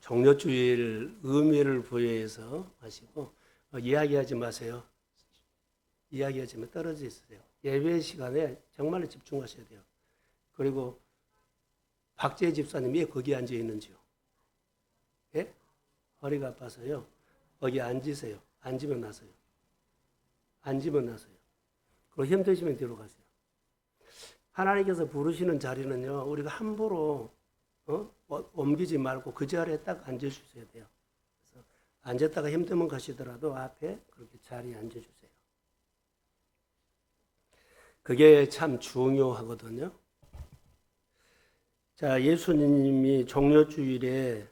종료주일 의미를 부여해서 하시고 이야기하지 마세요. 이야기하시면 떨어져 있으세요. 예배 시간에 정말로 집중하셔야 돼요. 그리고 박재 집사님 왜 거기 앉아 있는지요? 예? 허리가 아파서요. 거기 앉으세요. 앉으면 나서요. 앉으면 나서요. 그리고 힘드시면 뒤로 가세요. 하나님께서 부르시는 자리는요, 우리가 함부로 옮기지 말고 그 자리에 딱 앉아주셔야 돼요. 그래서 앉았다가 힘들면 가시더라도 앞에 그렇게 자리에 앉아주세요. 그게 참 중요하거든요. 자, 예수님이 종료주일에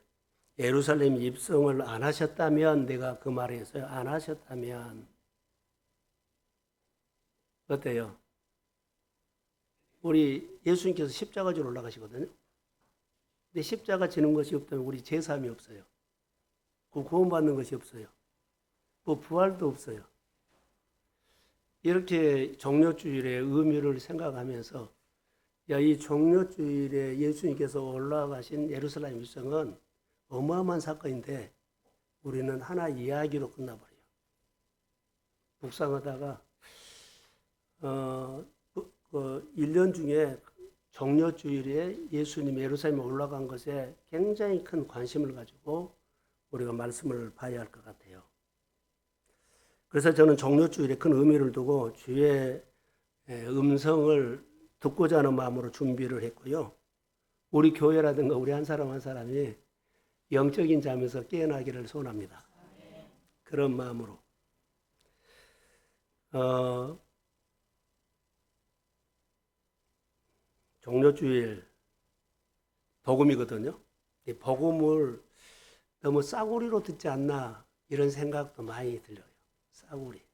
예루살렘 입성을 안 하셨다면, 내가 그 말에 있어요. 안 하셨다면, 어때요? 우리 예수님께서 십자가 지러 올라가시거든요. 근데 십자가 지는 것이 없다면 우리 제사함이 없어요. 구원받는 것이 없어요. 뭐 부활도 없어요. 이렇게 종료주일의 의미를 생각하면서 이 종료주일에 예수님께서 올라가신 예루살렘 입성은 어마어마한 사건인데 우리는 하나 이야기로 끝나버려요. 묵상하다가 1년 중에 종료주일에 예수님이 예루살렘에 올라간 것에 굉장히 큰 관심을 가지고 우리가 말씀을 봐야 할 것 같아요. 그래서 저는 종료주일에 큰 의미를 두고 주의 음성을 듣고자 하는 마음으로 준비를 했고요. 우리 교회라든가 우리 한 사람 한 사람이 영적인 잠에서 깨어나기를 소원합니다. 그런 마음으로. 종료주일 복음이거든요. 이 복음을 너무 싸구리로 듣지 않나 이런 생각도 많이 들려요. 싸구리.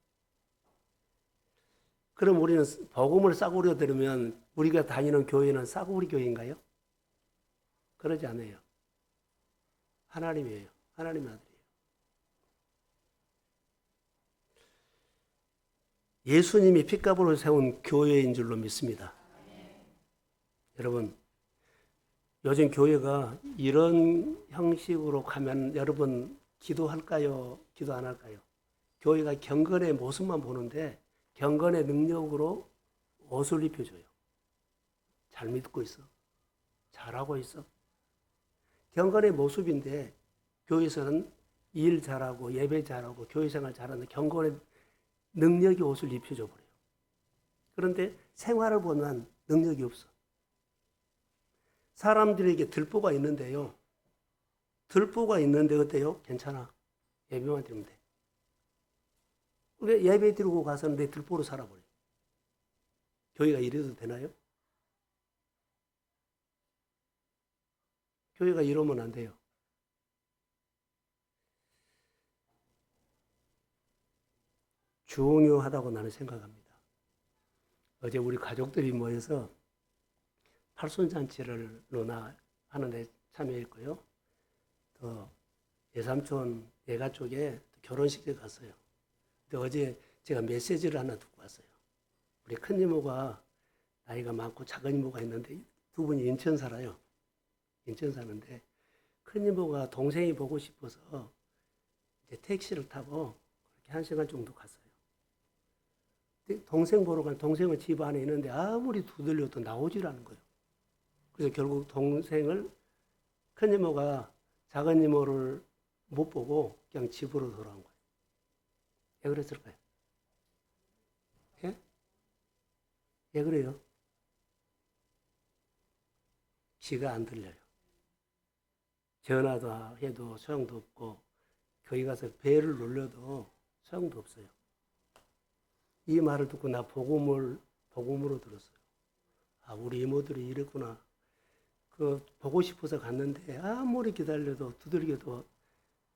그럼 우리는 복음을 싸구리로 들으면 우리가 다니는 교회는 싸구리 교회인가요? 그러지 않아요. 하나님이에요. 하나님의 아들이에요. 예수님이 핏값으로 세운 교회인 줄로 믿습니다. 여러분, 요즘 교회가 이런 형식으로 가면 여러분 기도할까요? 기도 안 할까요? 교회가 경건의 모습만 보는데 경건의 능력으로 옷을 입혀줘요. 잘 믿고 있어. 잘하고 있어. 경건의 모습인데 교회에서는 일 잘하고 예배 잘하고 교회생활 잘하는 경건의 능력이 옷을 입혀줘 버려요. 그런데 생활을 보면 능력이 없어. 사람들에게 들보가 있는데요. 들보가 있는데 어때요? 괜찮아. 예배만 드리면 돼. 왜 예배 드리고 가서는 내 들보로 살아버려요? 교회가 이래도 되나요? 교회가 이러면 안 돼요. 중요하다고 나는 생각합니다. 어제 우리 가족들이 모여서 팔순잔치를 하는데 참여했고요. 또 예삼촌 예가 쪽에 결혼식에 갔어요. 근데 어제 제가 메시지를 하나 듣고 왔어요. 우리 큰 이모가 나이가 많고 작은 이모가 있는데 두 분이 인천 살아요. 인천 사는데 큰 이모가 동생이 보고 싶어서 이제 택시를 타고 그렇게 1시간 정도 갔어요. 동생 보러 간 동생은 집 안에 있는데 아무리 두들려도 나오질 않은 거예요. 그래서 결국 동생을 큰 이모가 작은 이모를 못 보고 그냥 집으로 돌아온 거예요. 왜 그랬을까요? 예? 왜 그래요? 귀가 안 들려요. 전화도 해도 소용도 없고 거기 가서 벨을 눌러도 소용도 없어요. 이 말을 듣고 나 복음으로 들었어요. 아, 우리 이모들이 이랬구나. 보고 싶어서 갔는데 아무리 기다려도 두들겨도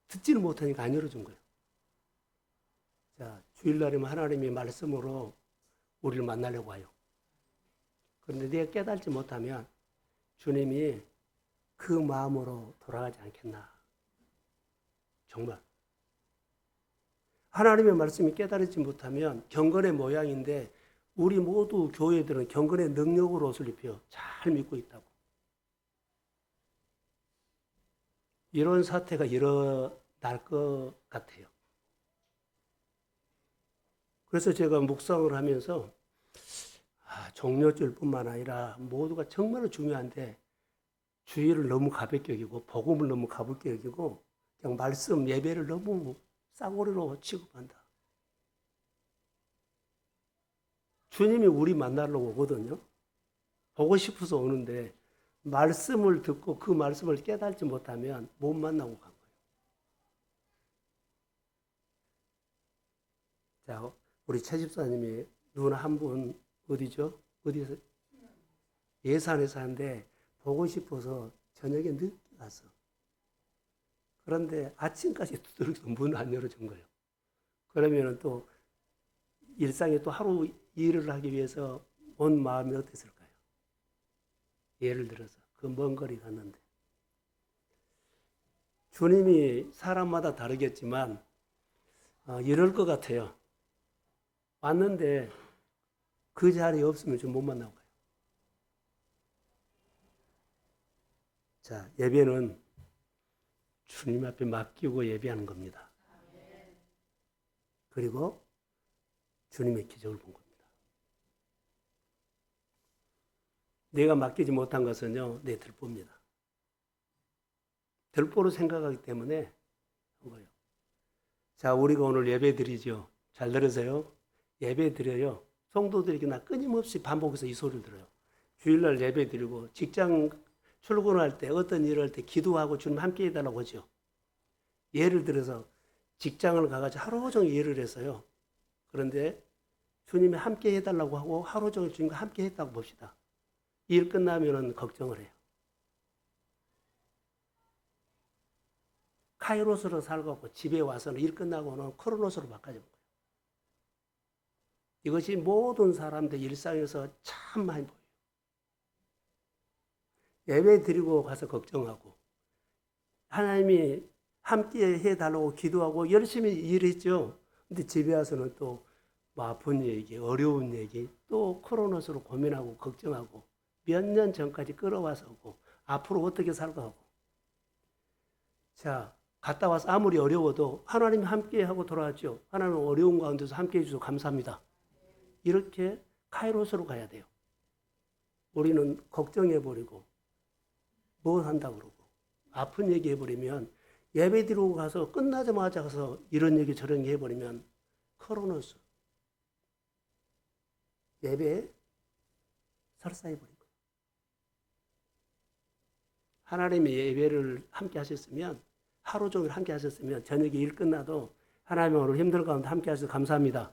듣지는 못하니까 안 열어준 거예요. 자, 주일날이면 하나님의 말씀으로 우리를 만나려고 와요. 그런데 내가 깨달지 못하면 주님이 그 마음으로 돌아가지 않겠나. 정말. 하나님의 말씀이 깨달지 못하면 경건의 모양인데 우리 모두 교회들은 경건의 능력으로 옷을 입혀 잘 믿고 있다고. 이런 사태가 일어날 것 같아요. 그래서 제가 묵상을 하면서 종료주일뿐만 아니라 모두가 정말로 중요한데 주일을 너무 가볍게 여기고 복음을 너무 가볍게 여기고 그냥 말씀 예배를 너무 싸구려로 취급한다. 주님이 우리 만나러 오거든요. 보고 싶어서 오는데 말씀을 듣고 그 말씀을 깨닫지 못하면 못 만나고 간 거예요. 자, 우리 최 집사님이 누나 한 분 어디죠? 어디서? 예산에 사는데 보고 싶어서 저녁에 늦게 갔어. 그런데 아침까지 두드려도 문 안 열어준 거예요. 그러면 또 일상에 또 하루 일을 하기 위해서 온 마음이 어땠을까요? 예를 들어서 그 먼 거리 갔는데 주님이 사람마다 다르겠지만 이럴 것 같아요. 왔는데 그 자리에 없으면 좀 못 만나고 가요. 자, 예배는 주님 앞에 맡기고 예배하는 겁니다. 그리고 주님의 기적을 본 겁니다. 내가 맡기지 못한 것은요, 내 들보입니다. 들보로 생각하기 때문에 한 거예요. 자, 우리가 오늘 예배 드리죠. 잘 들으세요. 예배 드려요. 성도들에게 나 끊임없이 반복해서 이 소리를 들어요. 주일날 예배 드리고 직장 출근할 때 어떤 일을 할 때 기도하고 주님 함께 해달라고 하죠. 예를 들어서 직장을 가가지고 하루 종일 일을 했어요. 그런데 주님이 함께 해달라고 하고 하루 종일 주님과 함께 했다고 봅시다. 일 끝나면은 걱정을 해요. 카이로스로 살고 집에 와서는 일 끝나고는 크로노스로 바꿔져 버려요. 이것이 모든 사람들 일상에서 참 많이 보여요. 예배 드리고 가서 걱정하고 하나님이 함께 해달라고 기도하고 열심히 일했죠. 근데 집에 와서는 또 아픈 얘기, 어려운 얘기, 또 크로노스로 고민하고 걱정하고 몇 년 전까지 끌어와서 오고 앞으로 어떻게 살까 하고 자, 갔다 와서 아무리 어려워도 하나님이 함께 하고 돌아왔죠. 하나님 어려운 가운데서 함께 해주셔서 감사합니다. 이렇게 카이로스로 가야 돼요. 우리는 걱정해버리고 뭐 한다고 그러고 아픈 얘기 해버리면 예배 드리고 가서 끝나자마자 가서 이런 얘기 저런 얘기 해버리면 크로노스 예배에 설사해버린 거예요. 하나님의 예배를 함께 하셨으면 하루 종일 함께 하셨으면 저녁에 일 끝나도 하나님 오늘 힘든 가운데 함께 하셔서 감사합니다.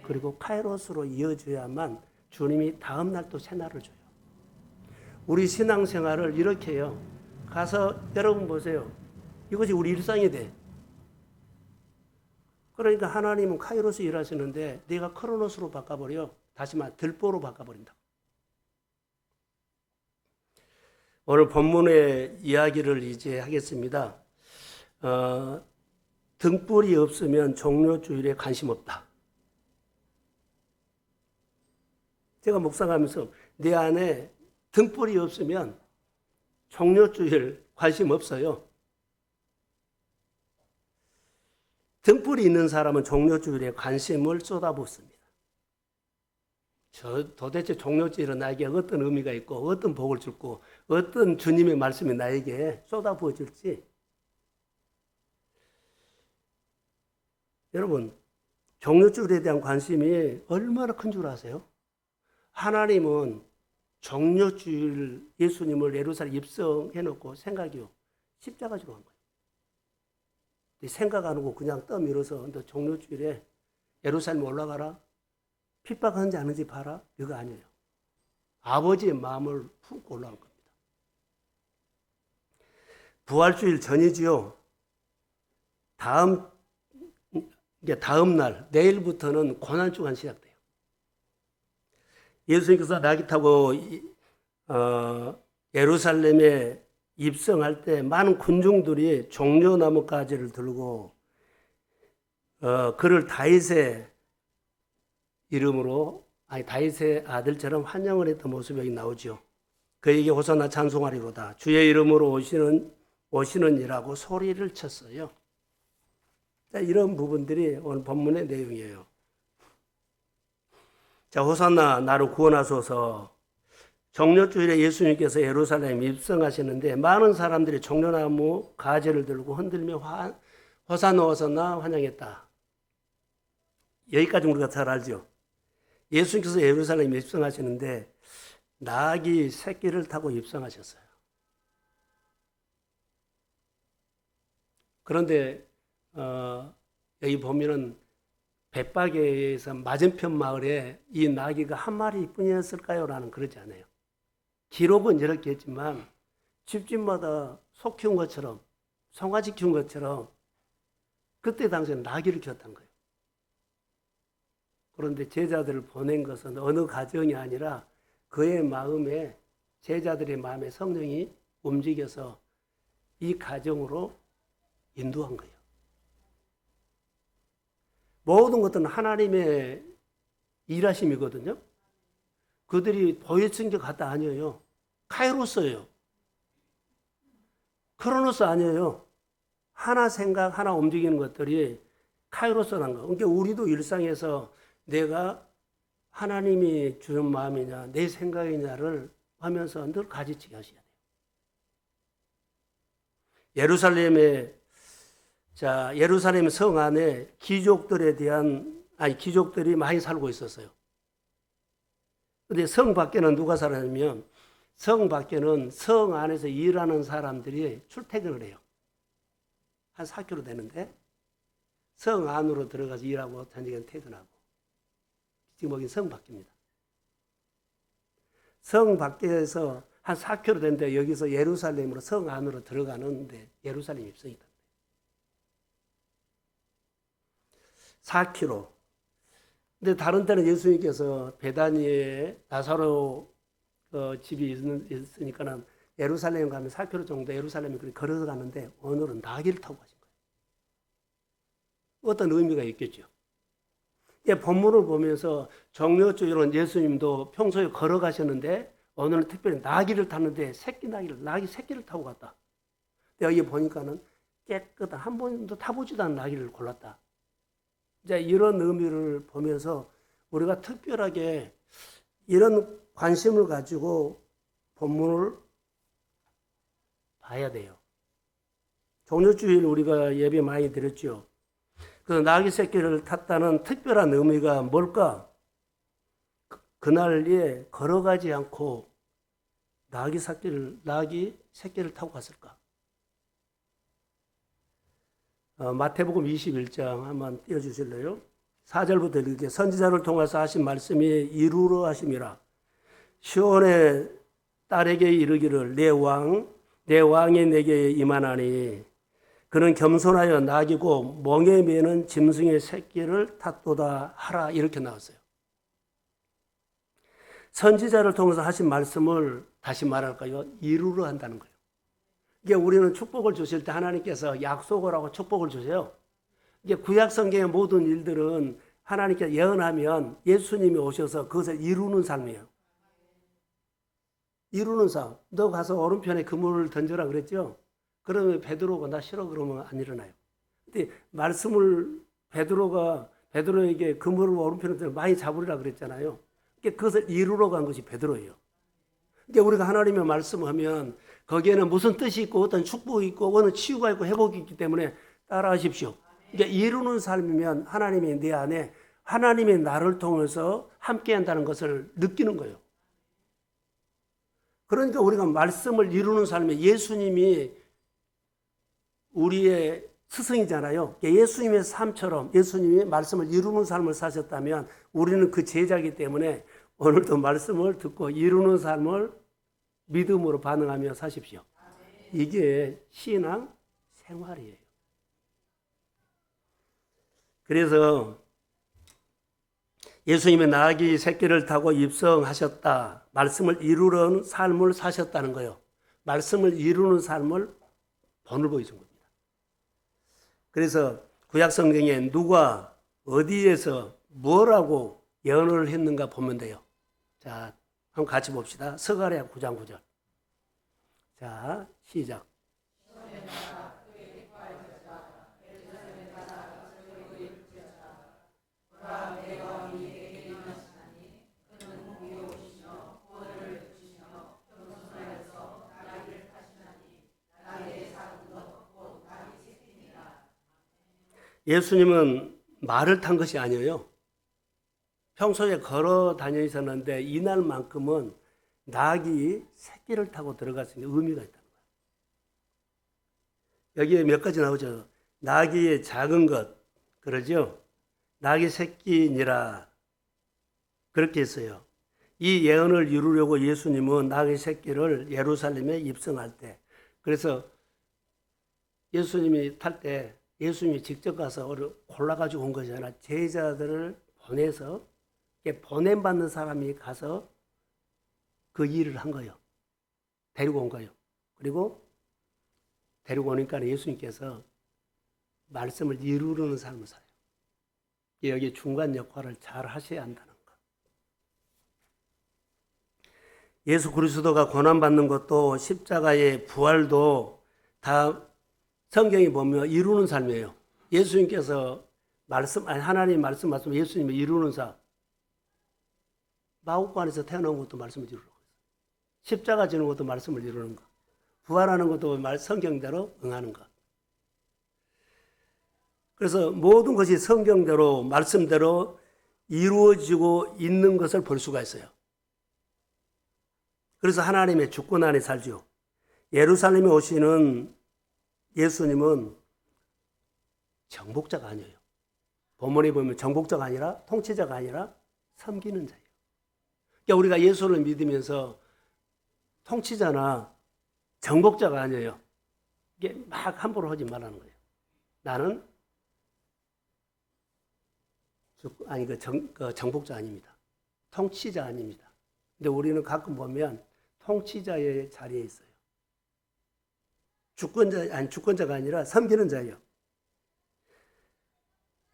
그리고 카이로스로 이어져야만 주님이 다음 날 또 새날을 줘요. 우리 신앙생활을 이렇게 해요. 가서 여러분 보세요. 이것이 우리 일상이 돼. 그러니까 하나님은 카이로스 일하시는데 내가 크로노스로 바꿔버려. 다시 말해 들보로 바꿔버린다. 오늘 본문의 이야기를 이제 하겠습니다. 등불이 없으면 종료주일에 관심 없다. 제가 묵상하면서 내 안에 등불이 없으면 종료주일 관심 없어요. 등불이 있는 사람은 종료주일에 관심을 쏟아붓습니다. 도대체 종료주일은 나에게 어떤 의미가 있고 어떤 복을 줄고 어떤 주님의 말씀이 나에게 쏟아부어질지 여러분 종료주일에 대한 관심이 얼마나 큰 줄 아세요? 하나님은 종료주일 예수님을 예루살렘 입성해놓고 생각이요. 십자가 지러 간 거예요. 생각 안 하고 그냥 떠밀어서 너 종료주일에 예루살렘 올라가라. 핍박하는지 아는지 봐라. 이거 아니에요. 아버지의 마음을 품고 올라간 겁니다. 부활주일 전이지요. 다음 날, 내일부터는 고난주간 시작돼요. 예수님께서 나귀 타고 예루살렘에 입성할 때 많은 군중들이 종려나무 가지를 들고 그를 다윗의 이름으로 다윗의 아들처럼 환영을 했던 모습이 여기 나오죠. 그에게 호산나 찬송하리로다. 주의 이름으로 오시는 오시느니라고 소리를 쳤어요. 자, 이런 부분들이 오늘 본문의 내용이에요. 자, 호산나 나를 구원하소서. 종려주일에 예수님께서 예루살렘에 입성하시는데 많은 사람들이 종려나무 가지를 들고 흔들며 호산나 호산나 환영했다. 여기까지 우리가 잘 알죠. 예수님께서 예루살렘에 입성하시는데 나귀 새끼를 타고 입성하셨어요. 그런데 여기 보면은 벳바게에서 맞은편 마을에 이 나귀가 한 마리뿐이었을까요? 라는 그러지 않아요. 기록은 이렇게 했지만 집집마다 소 키운 것처럼 송아지 키운 것처럼 그때 당시에 나귀를 키웠다는 거예요. 그런데 제자들을 보낸 것은 어느 가정이 아니라 그의 마음에, 제자들의 마음에 성령이 움직여서 이 가정으로 인도한 거예요. 모든 것들은 하나님의 일하심이거든요. 그들이 보여준 게 같다 아니에요. 카이로스예요. 크로노스 아니에요. 하나 생각, 하나 움직이는 것들이 카이로스라는 거. 그러니까 우리도 일상에서 내가 하나님이 주는 마음이냐, 내 생각이냐를 하면서 늘 가지치게 하셔야 돼요. 예루살렘 성 안에 귀족들이 많이 살고 있었어요. 근데 성 밖에는 누가 살았냐면, 성 밖에는 성 안에서 일하는 사람들이 출퇴근을 해요. 한 4km 되는데, 성 안으로 들어가서 일하고 저녁에는 퇴근하고. 지금 여기 성 밖입니다. 성 밖에서 한 4km 되는데 여기서 예루살렘으로 성 안으로 들어가는데 예루살렘 입성이다. 4km. 근데 다른 때는 예수님께서 베다니에 나사로 집이 있으니까는 예루살렘 가면 4km 정도 예루살렘에 걸어서 가는데 오늘은 나귀를 타고 가신 거예요. 어떤 의미가 있겠죠. 본문을 보면서 종려주일은 예수님도 평소에 걸어가셨는데 오늘은 특별히 나귀를 탔는데 나귀 새끼를 타고 갔다. 여기 보니까는 깨끗한 한 번도 타보지도 않은 나귀를 골랐다. 이제 이런 의미를 보면서 우리가 특별하게 이런 관심을 가지고 본문을 봐야 돼요. 종려주일 우리가 예배 많이 드렸죠. 그 나귀 새끼를 탔다는 특별한 의미가 뭘까? 그날에 걸어가지 않고 나귀 새끼를 타고 갔을까? 마태복음 21장 한번 띄워주실래요? 4절부터 이렇게 선지자를 통해서 하신 말씀이 이루러 하심이라. 시온의 딸에게 이르기를 내 왕이 내게 임하나니 그는 겸손하여 나귀고 멍에 매는 짐승의 새끼를 탔도다 하라. 이렇게 나왔어요. 선지자를 통해서 하신 말씀을 다시 말할까요? 이루러 한다는 거예요. 이게 우리는 축복을 주실 때 하나님께서 약속을 하고 축복을 주세요. 이게 구약 성경의 모든 일들은 하나님께서 예언하면 예수님이 오셔서 그것을 이루는 삶이에요. 이루는 삶. 너 가서 오른편에 그물을 던져라 그랬죠? 그러면 베드로가 나 싫어 그러면 안 일어나요. 근데 말씀을 베드로에게 그물을 오른편에 많이 잡으리라 그랬잖아요. 그것을 이루러 간 것이 베드로예요. 그러니까 우리가 하나님의 말씀하면 거기에는 무슨 뜻이 있고 어떤 축복이 있고 어느 치유가 있고 회복이 있기 때문에 따라하십시오. 그러니까 이루는 삶이면 하나님이 내 안에 하나님의 나를 통해서 함께한다는 것을 느끼는 거예요. 그러니까 우리가 말씀을 이루는 삶에 예수님이 우리의 스승이잖아요. 예수님의 삶처럼 예수님이 말씀을 이루는 삶을 사셨다면 우리는 그 제자이기 때문에 오늘도 말씀을 듣고 이루는 삶을 믿음으로 반응하며 사십시오. 이게 신앙 생활이에요. 그래서 예수님의 나귀 새끼를 타고 입성하셨다. 말씀을 이루는 삶을 사셨다는 거예요. 말씀을 이루는 삶을 본을 보여준 겁니다. 그래서 구약 성경에 누가 어디에서 뭐라고 예언을 했는가 보면 돼요. 자, 한번 같이 봅시다. 스가랴 9장 9절. 자, 시작. 예수님은 말을 탄 것이 아니에요. 평소에 걸어 다녀 있었는데 이날만큼은 낙이 새끼를 타고 들어갈 수 있는 의미가 있다는 거예요. 여기에 몇 가지 나오죠. 낙이 작은 것, 그러죠? 낙이 새끼니라. 그렇게 했어요. 이 예언을 이루려고 예수님은 낙의 새끼를 예루살렘에 입성할 때, 그래서 예수님이 탈 때 예수님이 직접 가서 골라가지고 온 것이 아니라 제자들을 보내서 보냄받는 사람이 가서 그 일을 한 거예요. 데리고 온 거예요. 그리고 데리고 오니까 예수님께서 말씀을 이루는 삶을 살아요. 여기 중간 역할을 잘 하셔야 한다는 것. 예수 그리스도가 고난받는 것도 십자가의 부활도 다 성경이 보면 이루는 삶이에요. 예수님께서 하나님 말씀 예수님이 이루는 삶. 마구간에서 태어난 것도 말씀을 이루는 거예요. 십자가 지는 것도 말씀을 이루는 것. 부활하는 것도 성경대로 응하는 것. 그래서 모든 것이 성경대로 말씀대로 이루어지고 있는 것을 볼 수가 있어요. 그래서 하나님의 주권 안에 살죠. 예루살렘에 오시는 예수님은 정복자가 아니에요. 본문에 보면 정복자가 아니라 통치자가 아니라 섬기는 자예요. 그러니까 우리가 예수를 믿으면서 통치자나 정복자가 아니에요. 이게 막 함부로 하지 말라는 거예요. 나는 정복자 아닙니다. 통치자 아닙니다. 근데 우리는 가끔 보면 통치자의 자리에 있어요. 주권자가 아니라 섬기는 자예요.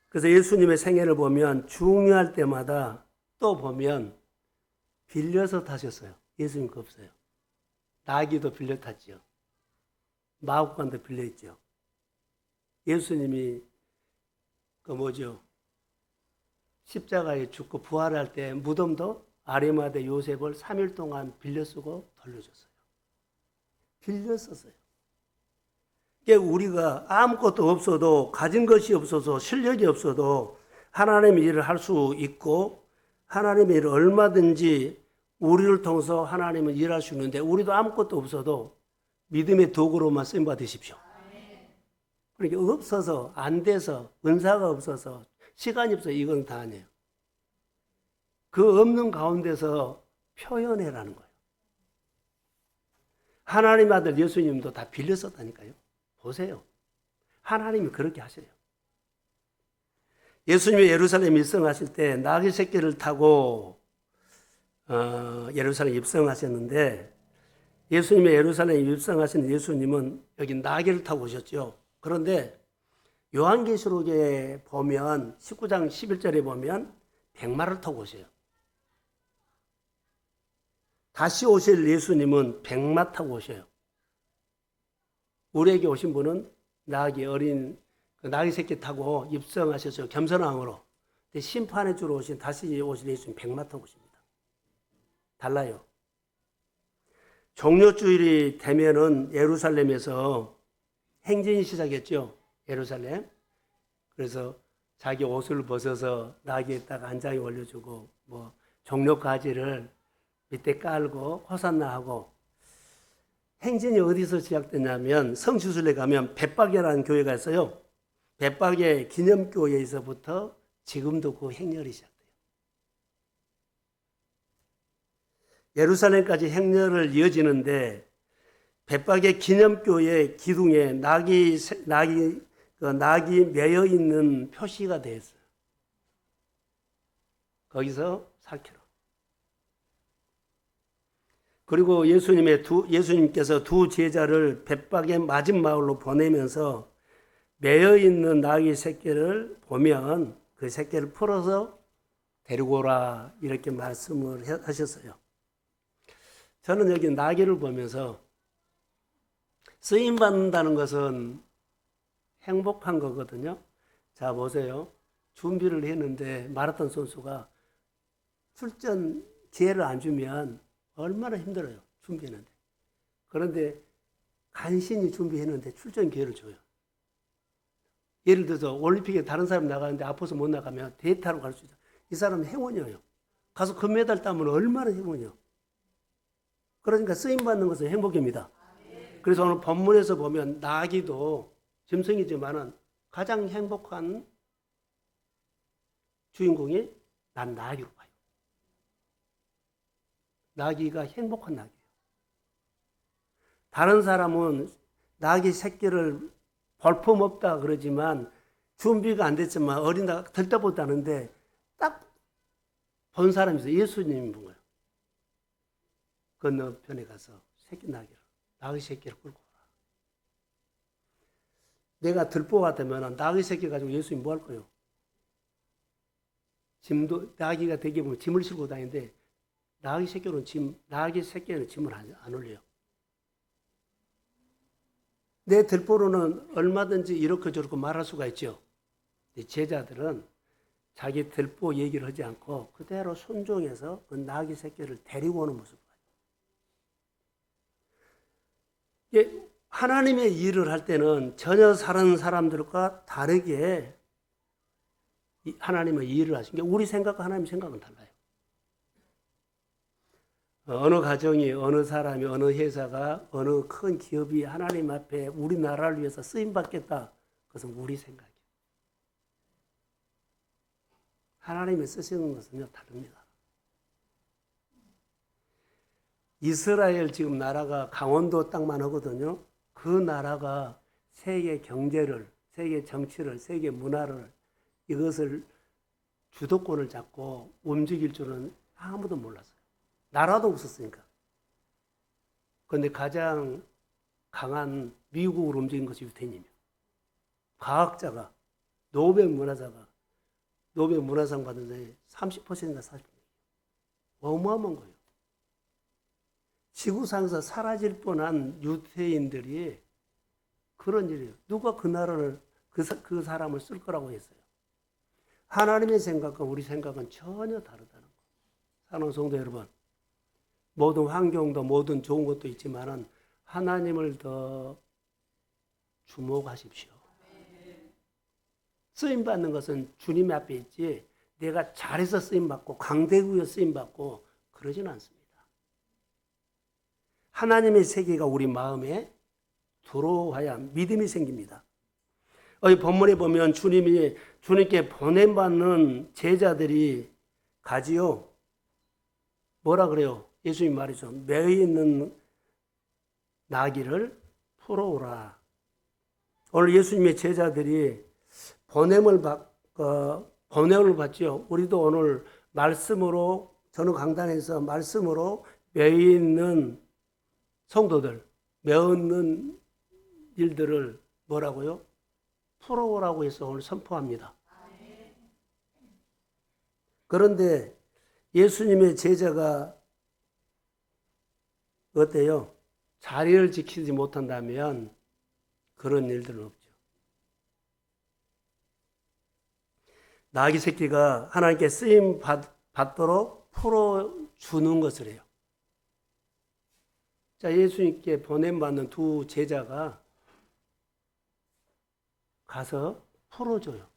그래서 예수님의 생애를 보면 중요할 때마다 또 보면 빌려서 타셨어요. 예수님 거 없어요. 나귀도 빌려 탔죠. 마구간도 빌려 있죠. 예수님이 십자가에 죽고 부활할 때 무덤도 아리마대 요셉을 3일 동안 빌려 쓰고 돌려줬어요. 빌려 썼어요. 우리가 아무것도 없어도, 가진 것이 없어서, 실력이 없어도 하나님의 일을 할 수 있고 하나님의 일을 얼마든지 우리를 통해서 하나님은 일할 수 있는데, 우리도 아무것도 없어도 믿음의 도구로만 쓰임 받으십시오. 그러니까 없어서, 안 돼서, 은사가 없어서, 시간이 없어서 이건 다 아니에요. 그 없는 가운데서 표현해라는 거예요. 하나님의 아들 예수님도 다 빌려 썼다니까요. 보세요. 하나님이 그렇게 하셔요. 예수님이 예루살렘 입성하실 때 나귀 새끼를 타고 예루살렘 입성하셨는데, 예수님이 예루살렘 입성하신 예수님은 여기 나귀를 타고 오셨죠. 그런데 요한계시록에 보면 19장 11절에 보면 백마를 타고 오세요. 다시 오실 예수님은 백마 타고 오셔요. 우리에게 오신 분은 나귀 새끼 타고 입성하셨어요. 겸손함으로. 근데 심판의 주로 다시 오실 예수님 백마 타고 오십니다. 달라요. 종료주일이 되면은 예루살렘에서 행진이 시작했죠. 예루살렘. 그래서 자기 옷을 벗어서 나귀에다가 한 장에 올려주고, 종려가지를 밑에 깔고 호산나 하고. 행진이 어디서 시작됐냐면 성지순례 가면 벳박이라는 교회가 있어요. 벳박의 기념교회에서부터 지금도 그 행렬이 시작돼요. 예루살렘까지 행렬을 이어지는데 벳박의 기념교회 기둥에 낙이 매여 있는 표시가 되어 있어요. 거기서 4km. 그리고 예수님께서 두 제자를 벳박의 맞은 마을로 보내면서 매여 있는 나귀 새끼를 보면 그 새끼를 풀어서 데리고 오라, 이렇게 말씀을 하셨어요. 저는 여기 나귀를 보면서 쓰임 받는다는 것은 행복한 거거든요. 자, 보세요. 준비를 했는데 마라톤 선수가 출전 기회를 안 주면 얼마나 힘들어요. 준비했는데. 그런데 간신히 준비했는데 출전 기회를 줘요. 예를 들어서 올림픽에 다른 사람 나가는데 아파서 못 나가면 대타로 갈 수 있다. 이 사람은 행운이에요. 가서 금메달 따면 얼마나 행운이요. 그러니까 쓰임받는 것은 행복입니다. 그래서 오늘 본문에서 보면 나귀도 짐승이지만은 가장 행복한 주인공이 난 나귀로 봐요. 나귀가 행복한 나귀예요. 다른 사람은 나귀 새끼를 볼품없다 그러지만 준비가 안 됐지만 어린다 들떠보다는데 딱 본 사람이 있어요. 예수님이 본 거예요. 건너편에 가서 나귀 새끼를 끌고 오라. 내가 들보 같으면 나귀 새끼 가지고 예수님 뭐 할 거예요? 나귀가 되게 보면 짐을 싣고 다니는데 나귀 새끼는 짐을 안 올려요. 내 들보로는 얼마든지 이렇게 저렇게 말할 수가 있죠. 제자들은 자기 들보 얘기를 하지 않고 그대로 순종해서 그 나귀 새끼를 데리고 오는 모습을 봐요. 하나님의 일을 할 때는 전혀 다른 사람들과 다르게 하나님의 일을 하신 게 우리 생각과 하나님 생각은 달라요. 어느 가정이, 어느 사람이, 어느 회사가, 어느 큰 기업이 하나님 앞에 우리나라를 위해서 쓰임받겠다. 그것은 우리 생각이에요. 하나님이 쓰시는 것은요, 다릅니다. 이스라엘 지금 나라가 강원도 땅만 하거든요. 그 나라가 세계 경제를, 세계 정치를, 세계 문화를 이것을 주도권을 잡고 움직일 줄은 아무도 몰랐어요. 나라도 없었으니까. 그런데 가장 강한 미국으로 움직인 것이 유태인이에요. 과학자가, 노벨 문화상 받은 사람이 30%인가 40%. 어마어마한 거예요. 지구상에서 사라질 뻔한 유태인들이 그런 일이에요. 누가 그 나라를, 그 사람을 쓸 거라고 했어요. 하나님의 생각과 우리 생각은 전혀 다르다는 거. 사랑하는 성도 여러분, 모든 환경도 모든 좋은 것도 있지만은 하나님을 더 주목하십시오. 쓰임받는 것은 주님 앞에 있지 내가 잘해서 쓰임받고 강대구에 쓰임받고 그러지는 않습니다. 하나님의 세계가 우리 마음에 들어와야 믿음이 생깁니다. 이 본문에 보면 주님께 보냄받는 제자들이 가지요. 뭐라 그래요? 예수님 말이죠. 매여 있는 나귀를 풀어오라. 오늘 예수님의 제자들이 보냄을 받죠. 우리도 오늘 말씀으로, 저는 강단에서 말씀으로 매여 있는 성도들, 매어 있는 일들을 뭐라고요? 풀어오라고 해서 오늘 선포합니다. 그런데 예수님의 제자가 어때요? 자리를 지키지 못한다면 그런 일들은 없죠. 나귀 새끼가 하나님께 쓰임 받도록 풀어주는 것을 해요. 자, 예수님께 보냄받는 두 제자가 가서 풀어줘요.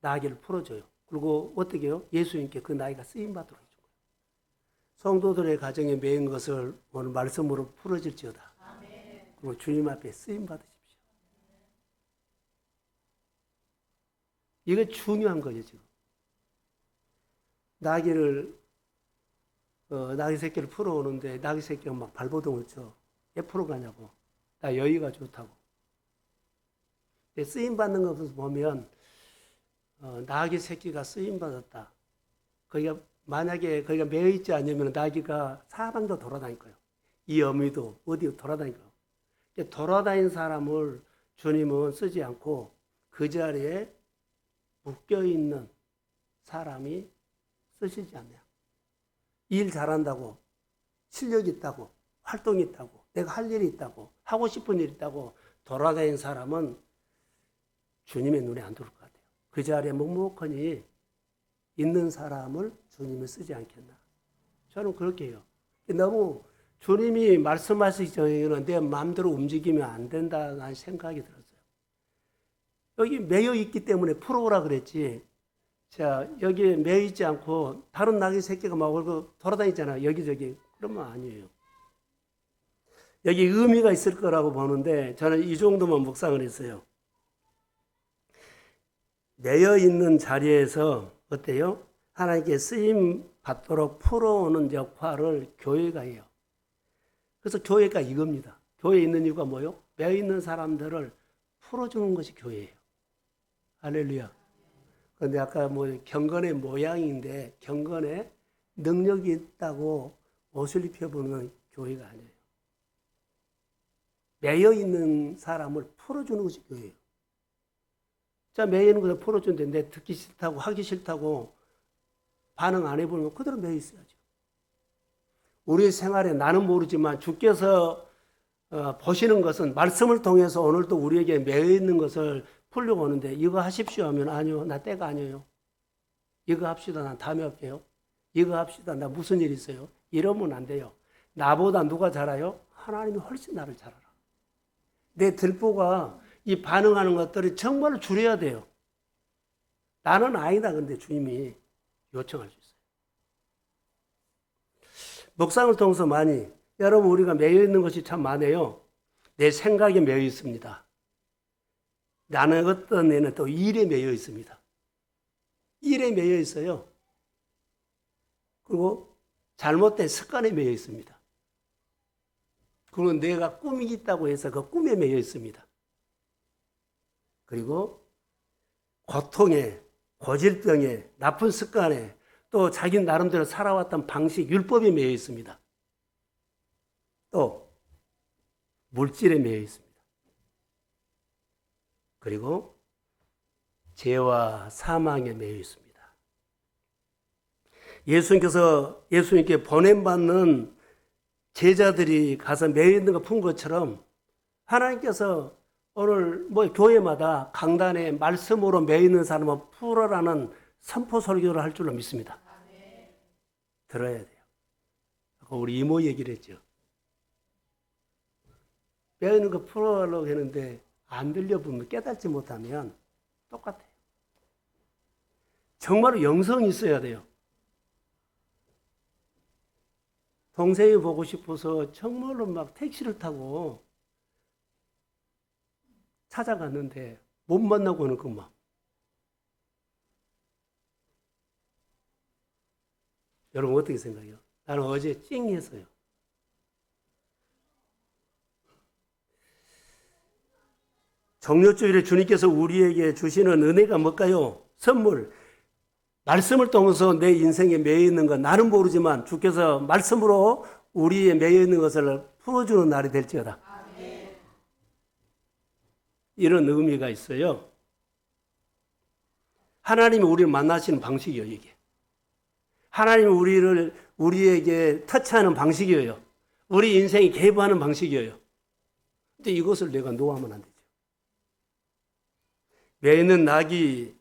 나귀를 풀어줘요. 그리고 어떻게 해요? 예수님께 그 나귀가 쓰임받도록 해준 거예요. 성도들의 가정에 매인 것을 오늘 말씀으로 풀어질지어다. 그리고 주님 앞에 쓰임받으십시오. 이게 중요한 거죠, 지금. 나귀 새끼를 풀어오는데 나귀 새끼가 막 발버둥을 쳐. 왜 풀어가냐고. 나 여의가 좋다고. 쓰임받는 것을 보면 나귀 새끼가 쓰임받았다. 만약에 거기가 매여있지 않으면 나귀가 사방도 돌아다닐 거예요. 이 어미도 어디 돌아다닐 거예요. 돌아다닌 사람을 주님은 쓰지 않고 그 자리에 묶여있는 사람이 쓰시지 않냐. 일 잘한다고, 실력 있다고, 활동이 있다고, 내가 할 일이 있다고, 하고 싶은 일이 있다고 돌아다니는 사람은 주님의 눈에 안 들어올 것 같아요. 그 자리에 묵묵하니 있는 사람을 주님이 쓰지 않겠나. 저는 그렇게 해요. 너무 주님이 말씀하시기 전에는 내 마음대로 움직이면 안 된다는 생각이 들었어요. 여기 매여 있기 때문에 풀어오라 그랬지. 자, 여기에 매여 있지 않고 다른 낙이 새끼가 막 얼고 돌아다니잖아. 여기저기. 그러면 아니에요. 여기 의미가 있을 거라고 보는데 저는 이 정도만 묵상을 했어요. 매여 있는 자리에서 어때요? 하나님께 쓰임 받도록 풀어오는 역할을 교회가 해요. 그래서 교회가 이겁니다. 교회에 있는 이유가 뭐요? 매여 있는 사람들을 풀어주는 것이 교회예요. 할렐루야. 그런데 아까 뭐 경건의 모양인데 경건에 능력이 있다고 옷을 입혀보는 교회가 아니에요. 매여 있는 사람을 풀어주는 것이 교회예요. 자, 매여 있는 것을 풀어주는데 내 듣기 싫다고 하기 싫다고 반응 안 해보면 그대로 매여 있어야죠. 우리 생활에 나는 모르지만 주께서 보시는 것은 말씀을 통해서 오늘도 우리에게 매여 있는 것을 풀려고 오는데 이거 하십시오 하면 아니요. 나 때가 아니에요. 이거 합시다. 난 다음에 할게요. 이거 합시다. 나 무슨 일 있어요. 이러면 안 돼요. 나보다 누가 잘 알아요? 하나님이 훨씬 나를 잘 알아. 내 들보가 이 반응하는 것들이 정말로 줄여야 돼요. 나는 아니다. 근데 주님이 요청할 수 있어요. 묵상을 통해서 많이 여러분 우리가 매여 있는 것이 참 많아요. 내 생각에 매여 있습니다. 나는 어떤 애는 또 일에 매여 있습니다. 일에 매여 있어요. 그리고 잘못된 습관에 매여 있습니다. 그리고 내가 꿈이 있다고 해서 그 꿈에 매여 있습니다. 그리고 고통에, 고질병에, 나쁜 습관에 또 자기 나름대로 살아왔던 방식, 율법에 매여 있습니다. 또 물질에 매여 있습니다. 그리고 죄와 사망에 매여 있습니다. 예수님께 보냄받는 제자들이 가서 매여 있는 거 푼 것처럼 하나님께서 오늘 교회마다 강단에 말씀으로 매여 있는 사람은 풀어라는 선포 설교를 할 줄로 믿습니다. 들어야 돼요. 아까 우리 이모 얘기를 했죠. 매여 있는 거 풀어라고 했는데 안 들려보면 깨닫지 못하면 똑같아요. 정말로 영성이 있어야 돼요. 동생이 보고 싶어서 정말로 막 택시를 타고 찾아갔는데 못 만나고 오는 그만. 여러분 어떻게 생각해요? 나는 어제 찡했어요. 정료주일에 주님께서 우리에게 주시는 은혜가 뭘까요? 선물. 말씀을 통해서 내 인생에 매여 있는 것 나는 모르지만 주께서 말씀으로 우리에 매여 있는 것을 풀어주는 날이 될지어다. 이런 의미가 있어요. 하나님이 우리를 만나시는 방식이에요, 이게. 하나님이 우리에게 터치하는 방식이에요. 우리 인생이 개입하는 방식이에요. 근데 이것을 내가 노하면 안 되죠. 매여 있는 낙이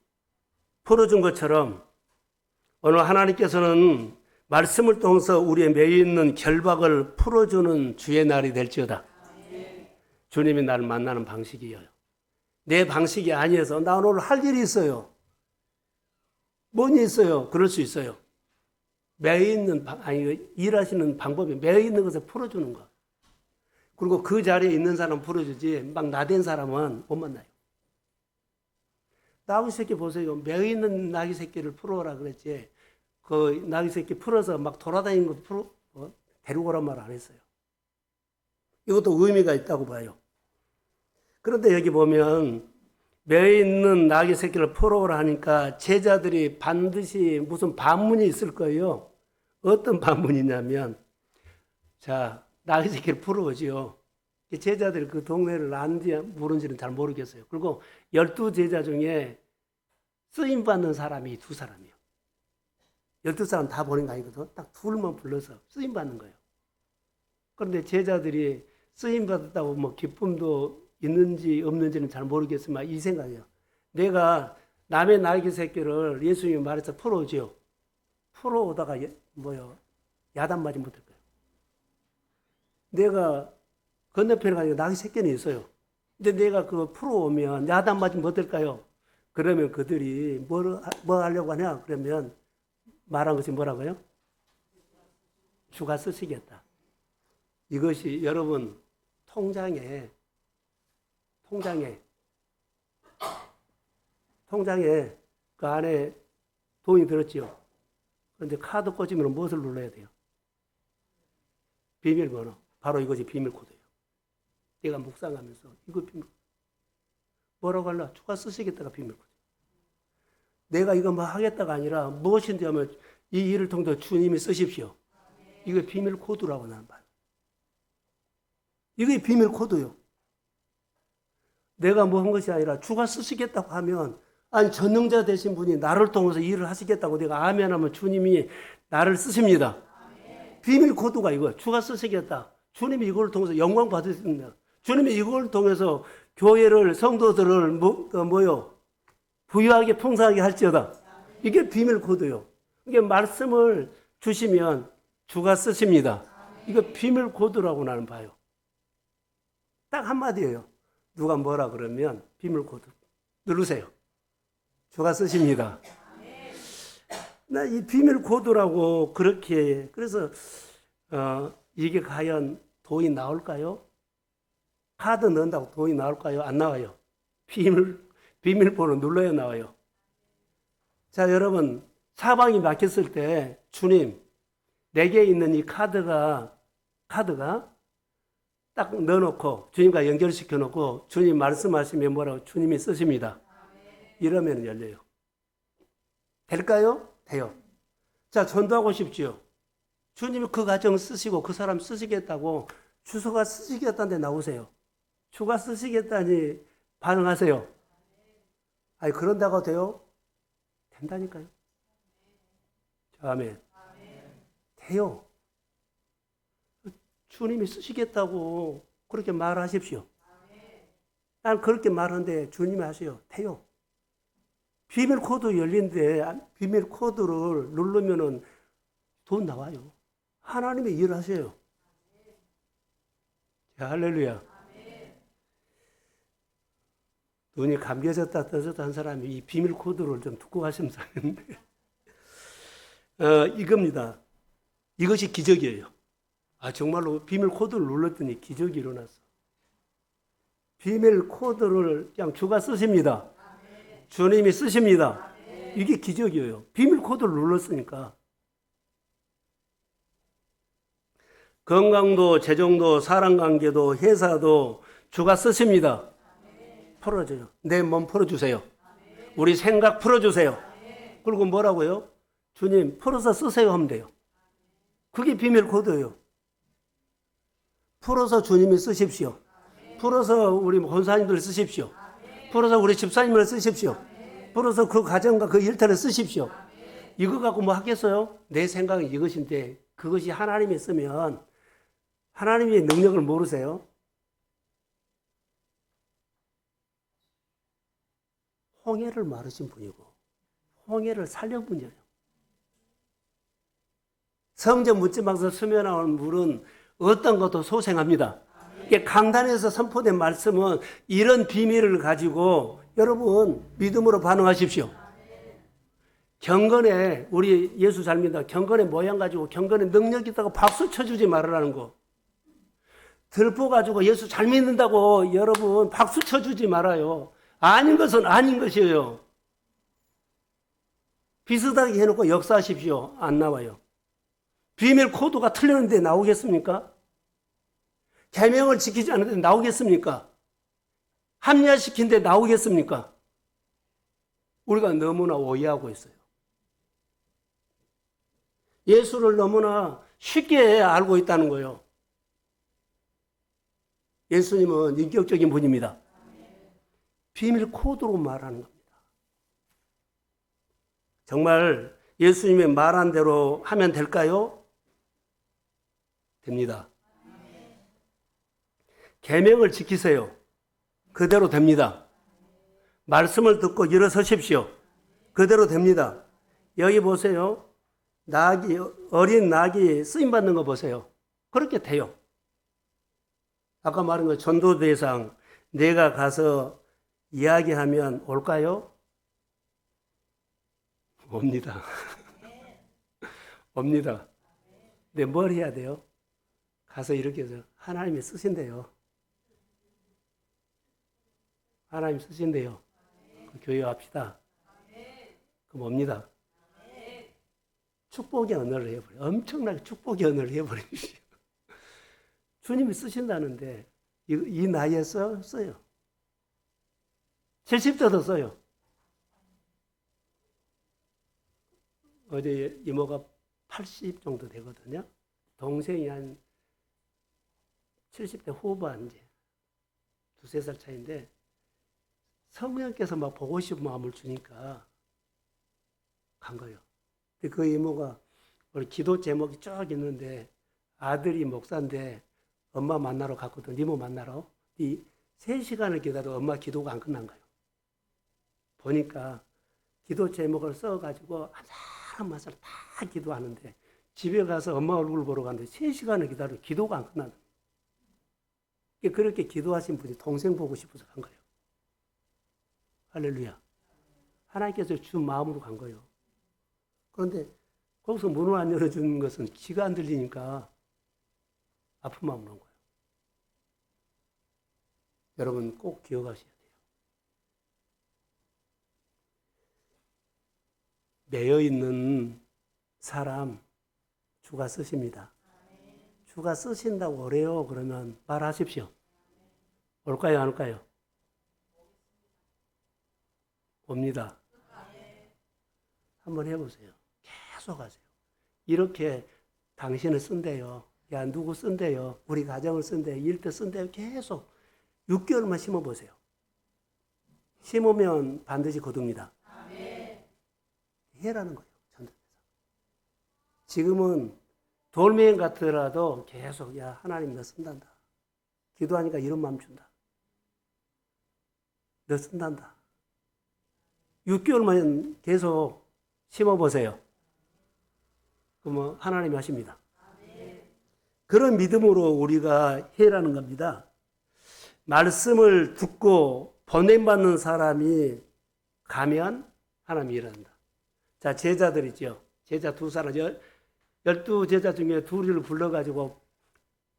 풀어준 것처럼 오늘 하나님께서는 말씀을 통해서 우리의 매여 있는 결박을 풀어주는 주의 날이 될지어다. 주님이 나를 만나는 방식이에요. 내 방식이 아니어서 나 오늘 할 일이 있어요. 뭔 일이 있어요? 그럴 수 있어요. 매여 있는 일하시는 방법이 매여 있는 것을 풀어주는 것. 그리고 그 자리에 있는 사람 풀어주지 막 나댄 사람은 못 만나요. 나귀 새끼 보세요. 매여 있는 나귀 새끼를 풀어라 그랬지. 그 나귀 새끼 풀어서 막 돌아다니는 거 데리고 오란 말 안 했어요. 이것도 의미가 있다고 봐요. 그런데 여기 보면 매여 있는 나귀 새끼를 풀어오라 하니까 제자들이 반드시 무슨 반문이 있을 거예요. 어떤 반문이냐면 자, 나귀 새끼를 풀어오지요. 제자들이 그 동네를 안지 모른지는 잘 모르겠어요. 그리고 12제자 중에 쓰임받는 사람이 2사람이에요. 12사람 다 보낸 거 아니거든. 딱 둘만 불러서 쓰임받는 거예요. 그런데 제자들이 쓰임받았다고 뭐 기쁨도 있는지 없는지는 잘 모르겠지만 이 생각이에요. 내가 남의 나귀 새끼를 예수님이 말해서 풀어오죠. 풀어오다가 야단 맞으면 어떨까요? 내가 건너편에 가니까 나귀 새끼는 있어요. 근데 내가 그 풀어오면 야단 맞으면 어떨까요? 그러면 그들이 뭐 하려고 하냐? 그러면 말한 것이 뭐라고요? 주가 쓰시겠다. 이것이 여러분 통장에 그 안에 돈이 들었지요. 그런데 카드 꽂으면 무엇을 눌러야 돼요? 비밀번호. 바로 이것이 비밀코드예요. 내가 묵상하면서 이거 비밀코드. 뭐라고 할라? 주가 쓰시겠다가 비밀코드. 내가 이거 뭐 하겠다가 아니라 무엇인지 하면 이 일을 통해서 주님이 쓰십시오. 이거 비밀코드라고 나는 봐요. 이게 비밀코드요. 내가 뭐 한 것이 아니라 주가 쓰시겠다고 하면 아니 전능자 되신 분이 나를 통해서 일을 하시겠다고 내가 아멘 하면 주님이 나를 쓰십니다. 비밀코드가 이거예요. 주가 쓰시겠다. 주님이 이걸 통해서 영광 받으십니다. 주님이 이걸 통해서 교회를 성도들을 부유하게 풍성하게 할지어다. 이게 비밀코드요. 이게 말씀을 주시면 주가 쓰십니다. 이거 비밀코드라고 나는 봐요. 딱 한마디예요. 누가 뭐라 그러면 비밀코드 누르세요. 주가 쓰십니다. 나 이 비밀코드라고 그렇게 그래서 이게 과연 돈이 나올까요? 카드 넣는다고 돈이 나올까요? 안 나와요. 비밀번호 눌러야 나와요. 자, 여러분 사방이 막혔을 때 주님 내게 있는 이 카드가 딱 넣어놓고 주님과 연결시켜 놓고 주님 말씀하시면 뭐라고 주님이 쓰십니다. 이러면 열려요. 될까요? 돼요. 자, 전도하고 싶지요. 주님이 그 가정 쓰시고 그 사람 쓰시겠다고 주소가 쓰시겠다는데 나오세요. 주가 쓰시겠다니 반응하세요. 아니 그런다고 돼요? 된다니까요. 아멘. 돼요. 주님이 쓰시겠다고 그렇게 말하십시오. 난 그렇게 말하는데 주님이 하세요. 돼요. 비밀 코드 열린데 비밀 코드를 누르면은 돈 나와요. 하나님이 일하세요. 자, 할렐루야. 눈이 감겨졌다 떠졌다 한 사람이 이 비밀 코드를 좀 듣고 가시면 좋겠는데 이겁니다. 이것이 기적이에요. 정말로 비밀 코드를 눌렀더니 기적이 일어났어. 비밀 코드를 그냥 주가 쓰십니다. 주님이 쓰십니다. 이게 기적이에요. 비밀 코드를 눌렀으니까. 건강도, 재정도, 사랑관계도, 회사도 주가 쓰십니다. 풀어줘요. 내 몸 풀어주세요. 우리 생각 풀어주세요. 그리고 뭐라고요? 주님 풀어서 쓰세요 하면 돼요. 그게 비밀 코드예요. 풀어서 주님이 쓰십시오. 풀어서 우리 권사님들 쓰십시오. 풀어서 우리 집사님을 쓰십시오. 풀어서 그 가정과 그 일터를 쓰십시오. 이거 갖고 뭐 하겠어요? 내 생각은 이것인데 그것이 하나님이 쓰면 하나님의 능력을 모르세요? 홍해를 마르신 분이고 홍해를 살려본 분이에요. 성전 묻지막에서 스며나오는 물은 어떤 것도 소생합니다. 이게 강단에서 선포된 말씀은 이런 비밀을 가지고 여러분 믿음으로 반응하십시오. 경건에 우리 예수 잘 믿는다. 경건의 모양 가지고 경건에 능력이 있다고 박수 쳐주지 말으라는 거. 들보 가지고 예수 잘 믿는다고 여러분 박수 쳐주지 말아요. 아닌 것은 아닌 것이에요. 비슷하게 해놓고 역사하십시오. 안 나와요. 비밀 코드가 틀렸는데 나오겠습니까? 계명을 지키지 않는데 나오겠습니까? 합리화시킨데 나오겠습니까? 우리가 너무나 오해하고 있어요. 예수를 너무나 쉽게 알고 있다는 거예요. 예수님은 인격적인 분입니다. 비밀 코드로 말하는 겁니다. 정말 예수님의 말한 대로 하면 될까요? 됩니다. 계명을 지키세요. 그대로 됩니다. 말씀을 듣고 일어서십시오. 그대로 됩니다. 여기 보세요. 어린 낙이 쓰임받는 거 보세요. 그렇게 돼요. 아까 말한 거 전도 대상, 내가 가서 이야기하면 올까요? 옵니다. 옵니다. 근데 뭘 해야 돼요? 가서 이렇게 해서 하나님이 쓰신대요. 하나님 쓰신대요. 그 교회 합시다. 그럼 옵니다. 축복의 언어를 해버려요. 엄청나게 축복의 언어를 해버리십시오. 주님이 쓰신다는데 이 나이에 써요. 70대도 써요. 어제 이모가 80 정도 되거든요. 동생이 한 70대 후반 이제 두세 살 차이인데 성령께서 막 보고 싶은 마음을 주니까 간 거예요. 근데 그 이모가 우리 기도 제목이 쭉 있는데 아들이 목사인데 엄마 만나러 갔거든. 이모 만나러. 이 3시간을 기다려 엄마 기도가 안 끝난 거예요. 보니까 기도 제목을 써가지고 한 마살 다 기도하는데 집에 가서 엄마 얼굴 보러 갔는데 3시간을 기다려 기도가 안 끝나는 거예요. 그렇게 기도하신 분이 동생 보고 싶어서 간 거예요. 할렐루야. 하나님께서 준 마음으로 간 거예요. 그런데 거기서 문을 안 열어주는 것은 귀가 안 들리니까 아픈 마음으로 온 거예요. 여러분 꼭 기억하셔야 돼요. 매여 있는 사람 주가 쓰십니다. 주가 쓰신다고 오래요. 그러면 말하십시오. 올까요? 안 올까요? 옵니다. 한번 해보세요. 계속 하세요. 이렇게 당신을 쓴대요. 야, 누구 쓴대요. 우리 가정을 쓴대요. 일터 쓴대요. 계속 6개월만 심어보세요. 심으면 반드시 거둡니다. 해라는 거예요. 전도에서. 지금은 돌멩이 같더라도 계속 야 하나님 너 쓴단다. 기도하니까 이런 마음 준다. 너 쓴단다. 6개월만 계속 심어보세요. 그러면 하나님이 하십니다. 그런 믿음으로 우리가 해라는 겁니다. 말씀을 듣고 보냄받는 사람이 가면 하나님이 일한다. 자, 제자들이죠. 제자 2사람, 12제자 중에 2를 불러가지고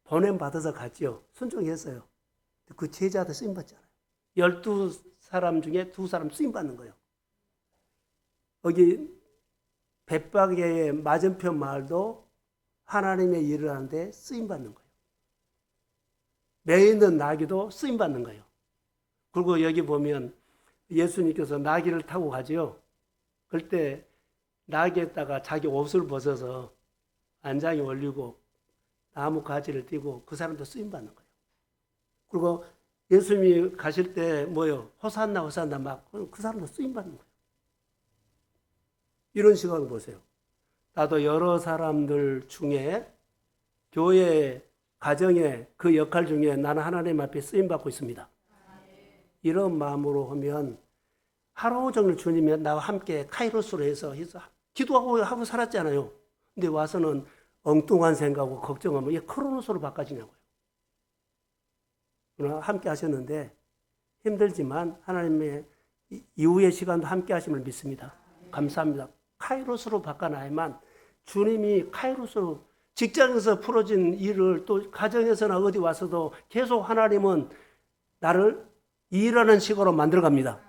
보냄받아서 갔죠. 순종했어요. 그 제자들 쓰임받잖아요. 12사람 중에 2사람 쓰임받는 거예요. 여기 벳바게의 맞은편 마을도 하나님의 일을 하는데 쓰임받는 거예요. 매에 있는 나귀도 쓰임받는 거예요. 그리고 여기 보면 예수님께서 나귀를 타고 가죠. 그럴 때 나귀에다가 자기 옷을 벗어서 안장에 올리고 나무 가지를 띄고 그 사람도 쓰임받는 거예요. 그리고 예수님이 가실 때 뭐요? 호산나 호산나 막 그 사람도 쓰임받는 거예요. 이런 시각을 보세요. 나도 여러 사람들 중에 교회, 가정의 그 역할 중에 나는 하나님 앞에 쓰임받고 있습니다. 이런 마음으로 하면 하루 종일 주님이 나와 함께 카이로스로 해서 기도하고 살았잖아요. 근데 와서는 엉뚱한 생각하고 걱정하면 이게 크로노스로 바꿔지냐고요. 그러나 함께 하셨는데 힘들지만 하나님의 이후의 시간도 함께 하심을 믿습니다. 감사합니다. 카이로스로 바꿔놔야만 주님이 카이로스로 직장에서 풀어진 일을 또 가정에서나 어디 와서도 계속 하나님은 나를 일하는 식으로 만들어갑니다.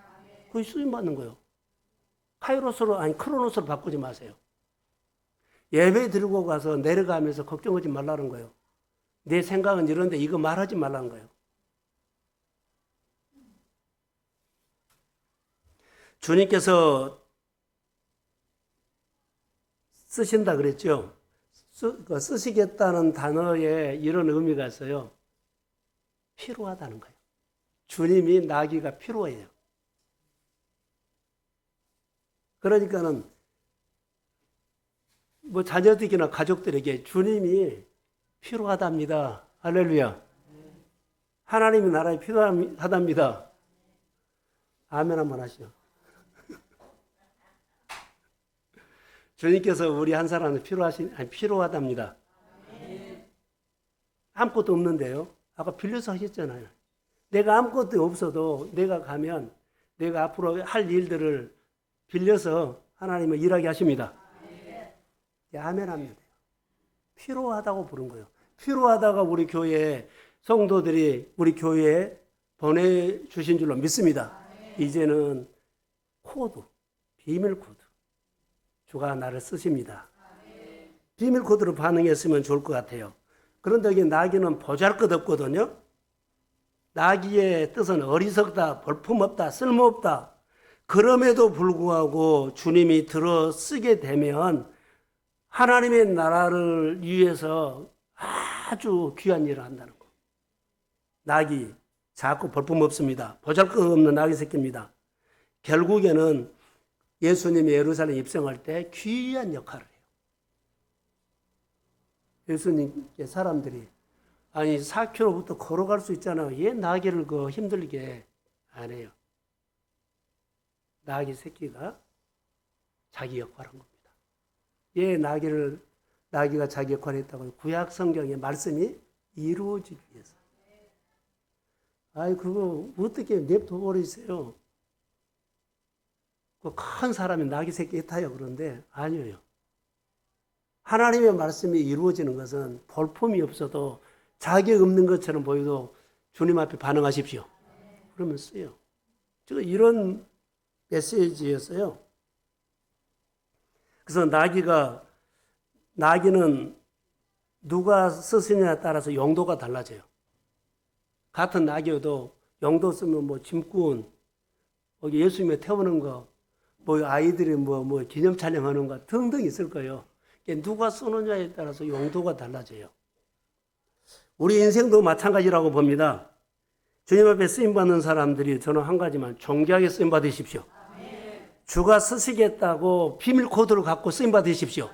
그게 쓰임받는 거예요. 카이로스로 아니 크로노스로 바꾸지 마세요. 예배 들고 가서 내려가면서 걱정하지 말라는 거예요. 내 생각은 이런데 이거 말하지 말라는 거예요. 주님께서 쓰신다 그랬죠. 쓰시겠다는 단어에 이런 의미가 있어요. 필요하다는 거예요. 주님이 나기가 필요해요. 그러니까는 뭐 자녀들이나 가족들에게 주님이 필요하답니다. 할렐루야. 하나님의 나라에 필요하답니다. 아멘 한번 하시죠. 주님께서 우리 한 사람은 필요하답니다. 아무것도 없는데요. 아까 빌려서 하셨잖아요. 내가 아무것도 없어도 내가 가면 내가 앞으로 할 일들을 빌려서 하나님은 일하게 하십니다. 아멘 하면 돼요. 필요하다고 부른 거예요. 필요하다가 우리 교회 성도들이 우리 교회에 보내주신 줄로 믿습니다. 이제는 코드, 비밀 코드. 주가 나를 쓰십니다. 비밀 코드로 반응했으면 좋을 것 같아요. 그런데 이게 나귀는 보잘것없거든요. 나귀의 뜻은 어리석다, 볼품없다, 쓸모없다. 그럼에도 불구하고 주님이 들어 쓰게 되면 하나님의 나라를 위해서 아주 귀한 일을 한다는 거. 나귀, 작고 볼품없습니다. 보잘것없는 나귀 새끼입니다. 결국에는 예수님이 예루살렘 입성할 때 귀한 역할을 해요. 예수님께 사람들이 아니 4km부터 걸어갈 수 있잖아요. 왜 나귀를 힘들게 안 해요? 나귀 새끼가 자기 역할을 한 겁니다. 왜 나귀가 자기 역할을 했다고요? 구약 성경의 말씀이 이루어지기 위해서. 아이 그거 어떻게 냅둬버리세요? 그 큰 사람이 나귀 새끼 타요 그런데 아니에요. 하나님의 말씀이 이루어지는 것은 볼품이 없어도 자격 없는 것처럼 보여도 주님 앞에 반응하십시오. 그러면 써요. 제가 이런 메시지였어요. 그래서 나귀는 누가 쓰시냐에 따라서 용도가 달라져요. 같은 나귀여도 용도 쓰면 뭐 짐꾼, 예수님을 태우는 거, 뭐 아이들이 뭐 기념 촬영하는 거 등등 있을 거예요. 누가 쓰느냐에 따라서 용도가 달라져요. 우리 인생도 마찬가지라고 봅니다. 주님 앞에 쓰임받는 사람들이 저는 한 가지만 존귀하게 쓰임받으십시오. 주가 쓰시겠다고 비밀 코드를 갖고 쓰임받으십시오.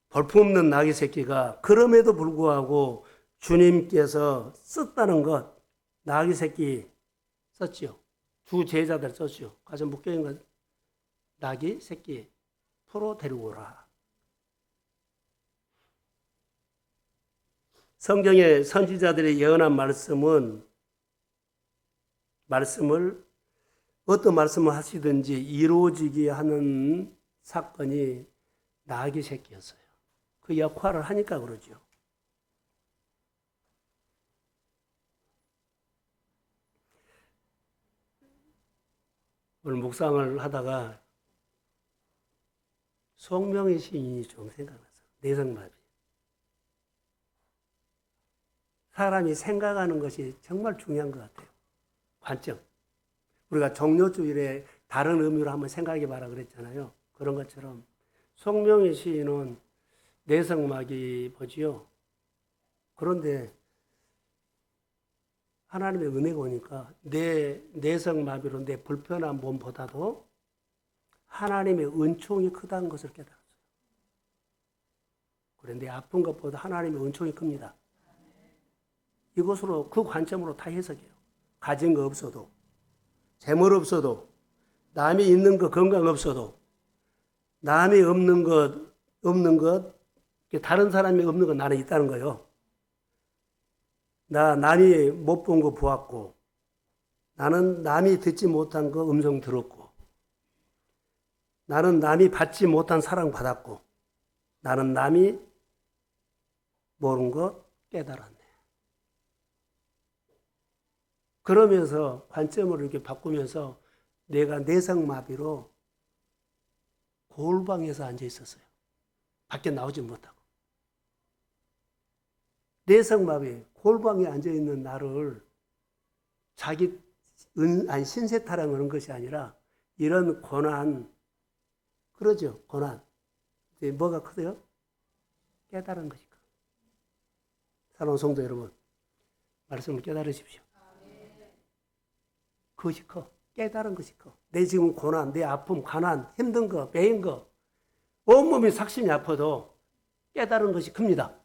볼품없는 나귀 새끼가 그럼에도 불구하고 주님께서 썼다는 것, 나귀 새끼 썼지요. 두 제자들 썼지요. 가서 묶여있는 것, 나귀 새끼 풀어 데리고 오라. 성경의 선지자들의 예언한 말씀을 어떤 말씀을 하시든지 이루어지게 하는 사건이 나귀 새끼였어요. 그 역할을 하니까 그러죠. 오늘 묵상을 하다가 송명희 시인이 좀 생각났어요. 내성마비. 사람이 생각하는 것이 정말 중요한 것 같아요. 관점. 우리가 종료주일에 다른 의미로 한번 생각해 봐라 그랬잖아요. 그런 것처럼 송명희 시인은 내성마비 보지요. 그런데 하나님의 은혜가 오니까 내 내성마비로 내 불편한 몸보다도 하나님의 은총이 크다는 것을 깨달았어요. 그런데 내 아픈 것보다 하나님의 은총이 큽니다. 이것으로 그 관점으로 다 해석해요. 가진 거 없어도, 재물 없어도, 남이 있는 거 건강 없어도, 남이 없는 것, 다른 사람이 없는 거 나는 있다는 거예요. 남이 못 본 거 보았고, 나는 남이 듣지 못한 거 음성 들었고, 나는 남이 받지 못한 사랑 받았고, 나는 남이 모르는 거 깨달았네. 그러면서 관점을 이렇게 바꾸면서 내가 내성마비로 골방에서 앉아 있었어요. 밖에 나오지 못하고. 내성마비, 골방에 앉아 있는 나를 자기 신세 타령하는 것이 아니라 이런 고난, 그러죠, 고난. 뭐가 크대요? 깨달은 것이 커. 사랑하는 성도 여러분, 말씀을 깨달으십시오. 그것이 커. 깨달은 것이 커. 내 지금 고난, 내 아픔, 가난, 힘든 거, 매인 거, 온몸이 삭신이 아파도 깨달은 것이 큽니다.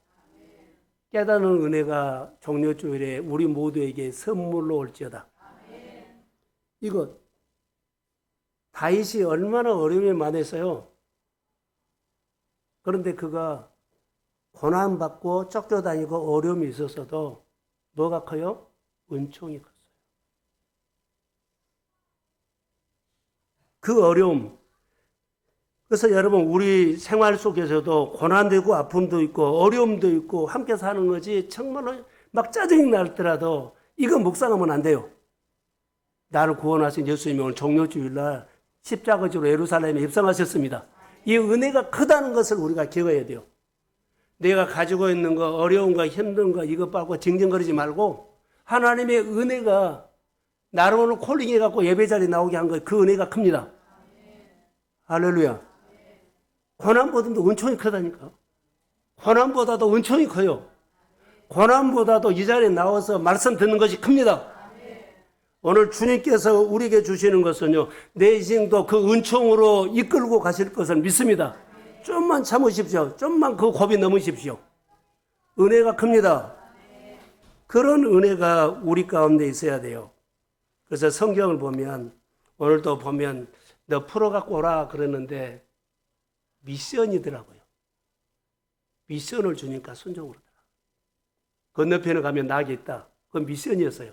깨달은 은혜가 종료주일에 우리 모두에게 선물로 올지어다. 이거 다윗이 얼마나 어려움이 많았어요. 그런데 그가 고난받고 쫓겨다니고 어려움이 있었어도 뭐가 커요? 은총이 컸어요. 그 어려움. 그래서 여러분 우리 생활 속에서도 고난도 있고 아픔도 있고 어려움도 있고 함께 사는 거지 정말로 막 짜증이 날더라도 이거 묵상하면 안 돼요. 나를 구원하신 예수님이 오늘 종료주일날 십자가지로 예루살렘에 입성하셨습니다. 이 은혜가 크다는 것을 우리가 기억해야 돼요. 내가 가지고 있는 거 어려운 거 힘든 거 이것 받고 징징거리지 말고 하나님의 은혜가 나를 오늘 콜링해갖고 예배 자리에 나오게 한 거 그 은혜가 큽니다. 할렐루야. 고난보다도 은총이 크다니까. 고난보다도 은총이 커요. 고난보다도 이 자리에 나와서 말씀 듣는 것이 큽니다. 오늘 주님께서 우리에게 주시는 것은요, 내 인생도 그 은총으로 이끌고 가실 것을 믿습니다. 좀만 참으십시오. 좀만 그 고비 넘으십시오. 은혜가 큽니다. 그런 은혜가 우리 가운데 있어야 돼요. 그래서 성경을 보면, 오늘도 보면, 너 풀어갖고 오라 그러는데, 미션이더라고요. 미션을 주니까 순종으로 더라. 건너편에 가면 낙이 있다. 그건 미션이었어요.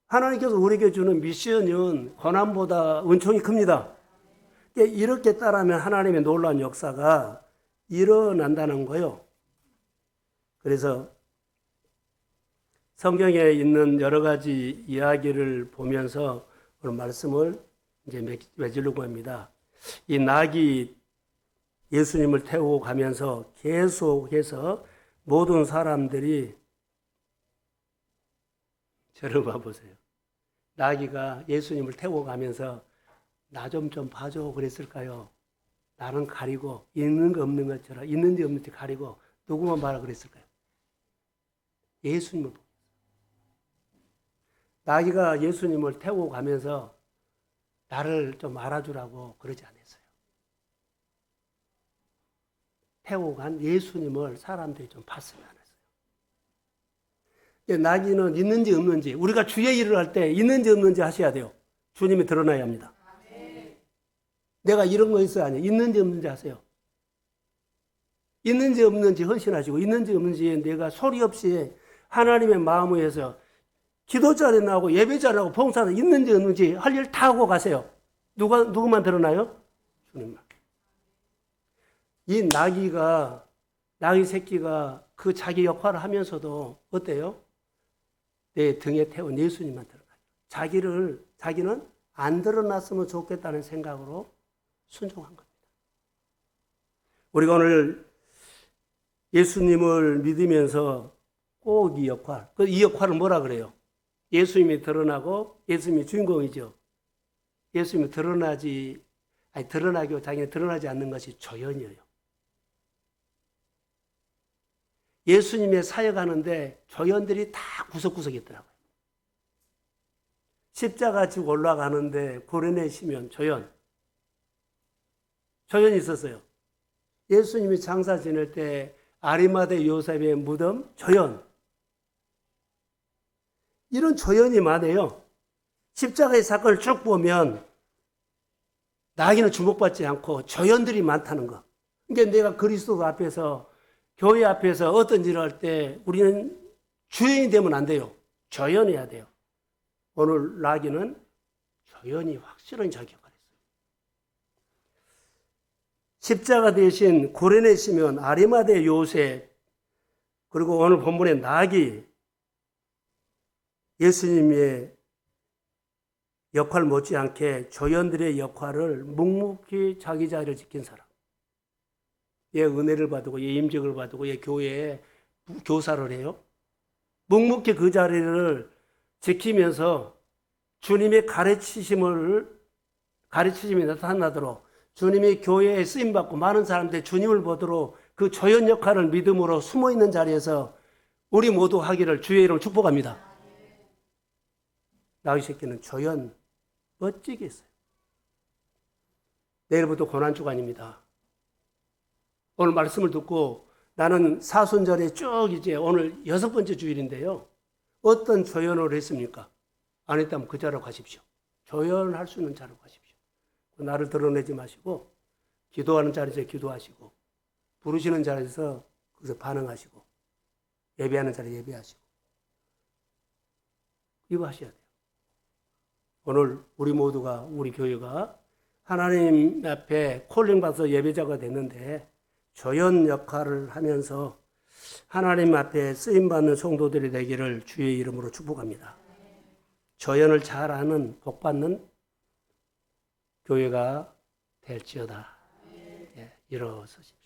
하나님께서 우리에게 주는 미션은 고난보다 은총이 큽니다. 이렇게 따르면 하나님의 놀라운 역사가 일어난다는 거예요. 그래서 성경에 있는 여러 가지 이야기를 보면서 오늘 말씀을 이제 맺으려고 합니다. 이 낙이 예수님을 태우고 가면서 계속해서 모든 사람들이 저를 봐보세요. 나귀가 예수님을 태우고 가면서 나 좀 봐줘 그랬을까요? 나는 가리고 있는 거 없는 것처럼 있는지 없는지 가리고 누구만 봐라 그랬을까요? 예수님을 보고 나귀가 예수님을 태우고 가면서 나를 좀 알아주라고 그러지 않았어요. 태우고 간 예수님을 사람들이 좀 봤으면 하는. 낙이는 있는지 없는지 우리가 주의 일을 할 때 있는지 없는지 하셔야 돼요. 주님이 드러나야 합니다. 내가 이런 거 있어야 하냐. 있는지 없는지 하세요. 있는지 없는지 헌신하시고 있는지 없는지 내가 소리 없이 하나님의 마음을 위해서 기도 자리에 나오고 예배 자리에 나오고 봉사는 있는지 없는지 할 일 다 하고 가세요. 누구만 드러나요? 주님만. 이 나귀 새끼가 그 자기 역할을 하면서도 어때요? 내 등에 태운 예수님만 드러나요. 자기는 안 드러났으면 좋겠다는 생각으로 순종한 겁니다. 우리가 오늘 예수님을 믿으면서 꼭 이 역할을 뭐라 그래요? 예수님이 드러나고 예수님이 주인공이죠. 예수님이 드러나기로 자기는 드러나지 않는 것이 조연이에요. 예수님의 사역하는데 조연들이 다 구석구석에 있더라고요. 십자가 지고 올라가는데 고려내시면 조연이 있었어요. 예수님이 장사 지낼 때 아리마대 요셉의 무덤 조연. 이런 조연이 많아요. 십자가의 사건을 쭉 보면 나귀는 주목받지 않고 조연들이 많다는 거. 그러니까 내가 그리스도 앞에서 교회 앞에서 어떤 일을 할 때 우리는 주연이 되면 안 돼요. 조연해야 돼요. 오늘 나귀는 조연이 확실한 자기 역할을 했어요. 십자가 대신 고레네 시몬, 아리마대 요셉, 그리고 오늘 본문의 나귀, 예수님의 역할 못지않게 조연들의 역할을 묵묵히 자기 자리를 지킨 사람. 얘 은혜를 받고 얘 임직을 받고 얘 교회에 교사를 해요. 묵묵히 그 자리를 지키면서 주님의 가르치심이 나타나도록 주님이 교회에 쓰임받고 많은 사람들이 주님을 보도록 그 조연 역할을 믿음으로 숨어있는 자리에서 우리 모두 하기를 주의 이름으로 축복합니다. 나귀 새끼는 조연 멋지게 했어요. 내일부터 고난주간입니다. 오늘 말씀을 듣고 나는 사순절에 쭉 이제 오늘 6번째 주일인데요. 어떤 조연을 했습니까? 안 했다면 그 자리로 가십시오. 조연할 수 있는 자리로 가십시오. 나를 드러내지 마시고 기도하는 자리에서 기도하시고 부르시는 자리에서 거기서 반응하시고 예배하는 자리에 예배하시고 이거 하셔야 돼요. 오늘 우리 모두가, 우리 교회가 하나님 앞에 콜링받아서 예배자가 됐는데 조연 역할을 하면서 하나님 앞에 쓰임받는 성도들이 되기를 주의 이름으로 축복합니다. 조연을 잘하는 복받는 교회가 될지어다. 예, 일어서십시오.